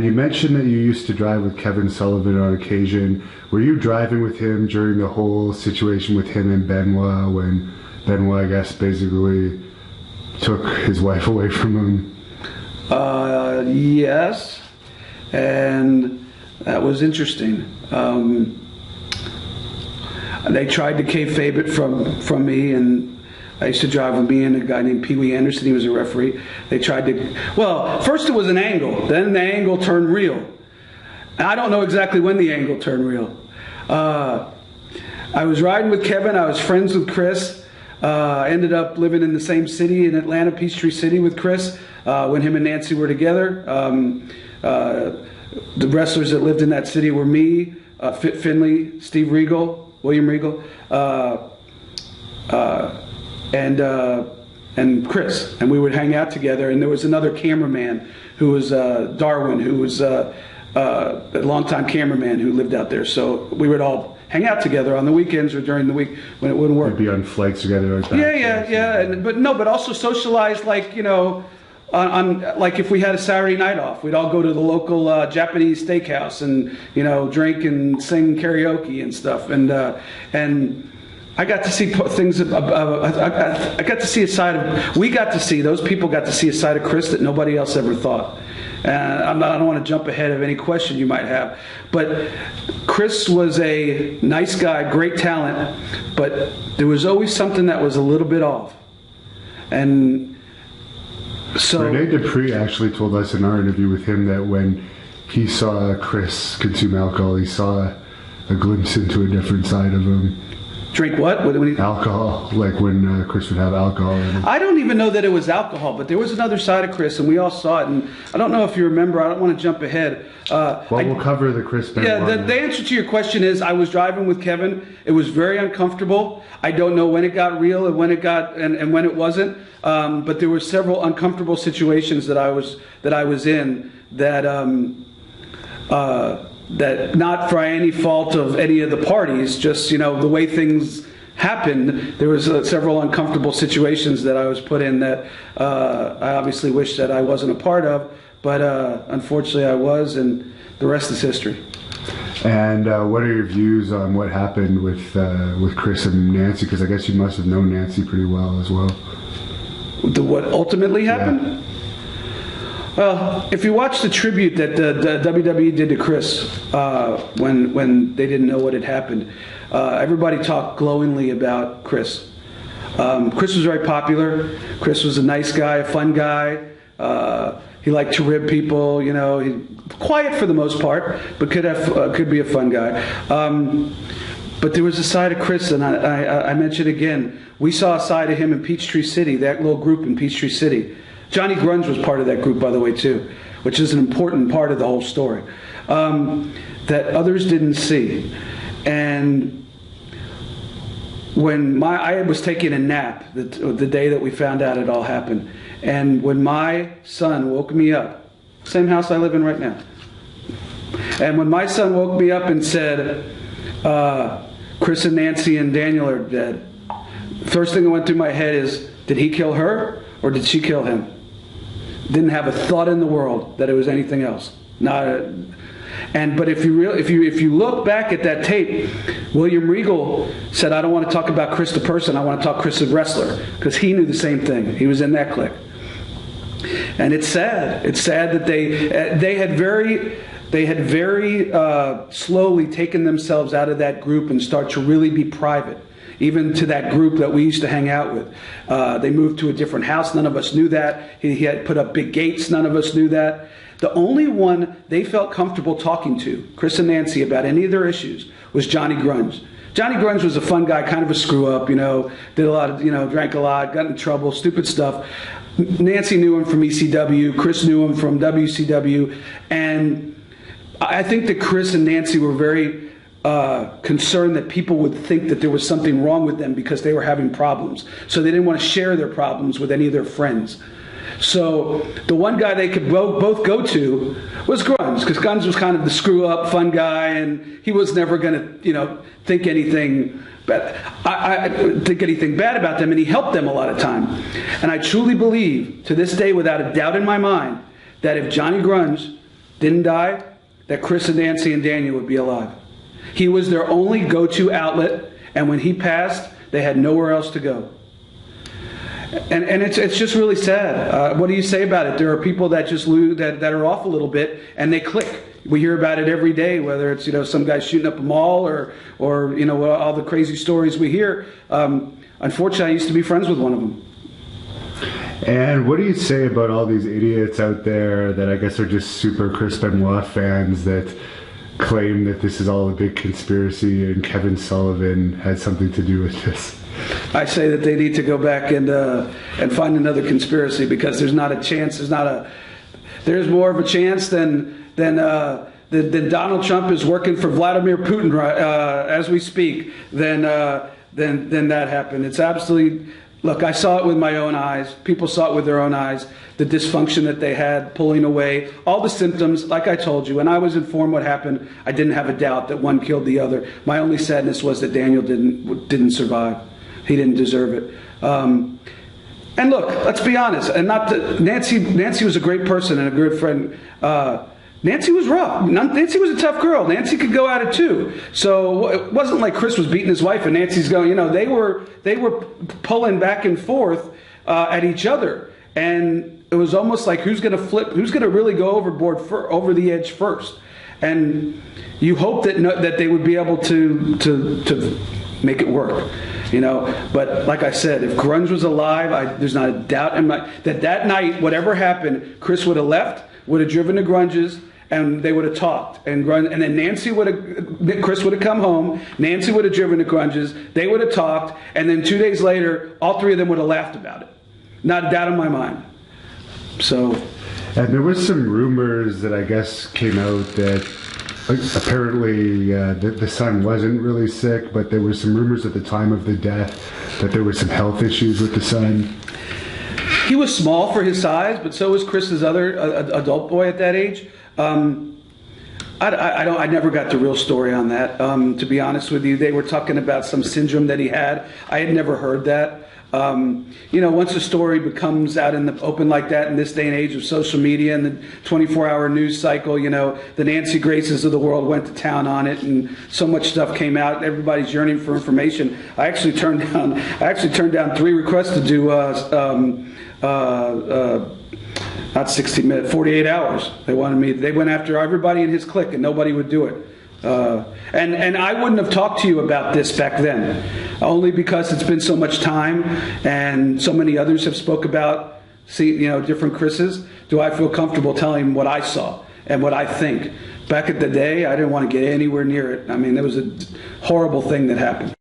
you mentioned that you used to drive with Kevin Sullivan on occasion. Were you driving with him during the whole situation with him and Benoit, when Benoit, I guess, basically took his wife away from him? Yes, and that was interesting. They tried to kayfabe it from me, and I used to drive with me and a guy named Pee Wee Anderson. He was a referee. They tried to, well, first it was an angle. Then the angle turned real. I don't know exactly when the angle turned real. I was riding with Kevin. I was friends with Chris. I ended up living in the same city in Atlanta, Peachtree City, with Chris when him and Nancy were together. The wrestlers that lived in that city were me, Fit Finley, Steve Regal, William Regal, and Chris, and we would hang out together. And there was another cameraman who was Darwin, who was a longtime cameraman who lived out there. So we would all hang out together on the weekends or during the week when it wouldn't work. We'd be on flights together. Like that. Yeah. But also socialize, like, you know, on like if we had a Saturday night off, we'd all go to the local Japanese steakhouse and, you know, drink and sing karaoke and stuff. And I got to see things. I got to see a side of. We got to see. Those people got to see a side of Chris that nobody else ever thought. And I don't want to jump ahead of any question you might have, but Chris was a nice guy, great talent, but there was always something that was a little bit off. And so Rene Dupree actually told us in our interview with him that when he saw Chris consume alcohol, he saw a glimpse into a different side of him. Drink what? Alcohol, like when Chris would have alcohol in him. I don't even know that it was alcohol, but there was another side of Chris, and we all saw it. And I don't know if you remember. I don't want to jump ahead. We'll cover the Chris Benoit. Yeah, the answer to your question is I was driving with Kevin. It was very uncomfortable. I don't know when it got real and when it got and when it wasn't. But there were several uncomfortable situations that I was in that not for any fault of any of the parties, just, you know, the way things happened, there was several uncomfortable situations that I was put in that I obviously wish that I wasn't a part of, but unfortunately I was, and the rest is history. And what are your views on what happened with Chris and Nancy? Because I guess you must have known Nancy pretty well as well. What ultimately happened? Yeah. Well, if you watch the tribute that the WWE did to Chris when they didn't know what had happened, everybody talked glowingly about Chris. Chris was very popular. Chris was a nice guy, a fun guy. He liked to rib people. You know, he quiet for the most part, but could be a fun guy. But there was a side of Chris, and I mentioned again, we saw a side of him in Peachtree City, that little group in Peachtree City. Johnny Grunge was part of that group, by the way, too, which is an important part of the whole story that others didn't see. And when I was taking a nap the day that we found out it all happened, and when my son woke me up, same house I live in right now, and when my son woke me up and said, Chris and Nancy and Daniel are dead, first thing that went through my head is, did he kill her or did she kill him? Didn't have a thought in the world that it was anything else. But if you look back at that tape, William Regal said, I don't want to talk about Chris the person, I want to talk Chris the wrestler, because he knew the same thing. He was in that clique. And it's sad. It's sad that they had very slowly taken themselves out of that group and start to really be private. Even to that group that we used to hang out with. They moved to a different house. None of us knew that. He had put up big gates. None of us knew that. The only one they felt comfortable talking to, Chris and Nancy, about any of their issues, was Johnny Grunge. Johnny Grunge was a fun guy, kind of a screw-up, you know, did a lot of, you know, drank a lot, got in trouble, stupid stuff. Nancy knew him from ECW. Chris knew him from WCW. And I think that Chris and Nancy were very concerned that people would think that there was something wrong with them because they were having problems. So they didn't want to share their problems with any of their friends. So the one guy they could both go to was Grunge, because Grunge was kind of the screw-up, fun guy, and he was never going to, you know, think anything bad. I think anything bad about them, and he helped them a lot of time. And I truly believe, to this day, without a doubt in my mind, that if Johnny Grunge didn't die, that Chris and Nancy and Daniel would be alive. He was their only go-to outlet, and when he passed, they had nowhere else to go. And it's just really sad. What do you say about it? There are people that just lose, that are off a little bit, and they click. We hear about it every day, whether it's some guy shooting up a mall or all the crazy stories we hear. Unfortunately, I used to be friends with one of them. And what do you say about all these idiots out there that I guess are just super Chris Benoit fans that claim that this is all a big conspiracy and Kevin Sullivan had something to do with this? I say that they need to go back and find another conspiracy, because there's not a chance. There's more of a chance than Donald Trump is working for Vladimir Putin as we speak. Than that happened. It's absolutely. Look, I saw it with my own eyes. People saw it with their own eyes. The dysfunction that they had, pulling away, all the symptoms. Like I told you, when I was informed what happened, I didn't have a doubt that one killed the other. My only sadness was that Daniel didn't survive. He didn't deserve it. And look, let's be honest. And Nancy was a great person and a good friend. Nancy was rough. Nancy was a tough girl. Nancy could go at it too. So it wasn't like Chris was beating his wife and Nancy's going. They were pulling back and forth at each other, and it was almost like who's going to flip, who's going to really go overboard over the edge first. And you hope that they would be able to make it work. But like I said, if grunge was alive, there's not a doubt in that night, whatever happened, Chris would have left, would have driven to Grunge's, and they would have talked. And then Chris would have come home, Nancy would have driven to Grunge's, they would have talked, and then 2 days later, all three of them would have laughed about it. Not a doubt in my mind. So. And there was some rumors that I guess came out that apparently the son wasn't really sick, but there were some rumors at the time of the death that there were some health issues with the son. He was small for his size, but so was Chris's other adult boy at that age. I never got the real story on that. To be honest with you, they were talking about some syndrome that he had. I had never heard that. Once a story becomes out in the open like that in this day and age of social media and the 24-hour news cycle, the Nancy Graces of the world went to town on it, and so much stuff came out. Everybody's yearning for information. I actually turned down 3 requests to do not 60 minutes, 48 hours. They went after everybody in his clique, and nobody would do it. And I wouldn't have talked to you about this back then, only because it's been so much time, and so many others have spoke about, different Chris's. Do I feel comfortable telling what I saw and what I think? Back at the day, I didn't want to get anywhere near it. I mean, there was a horrible thing that happened.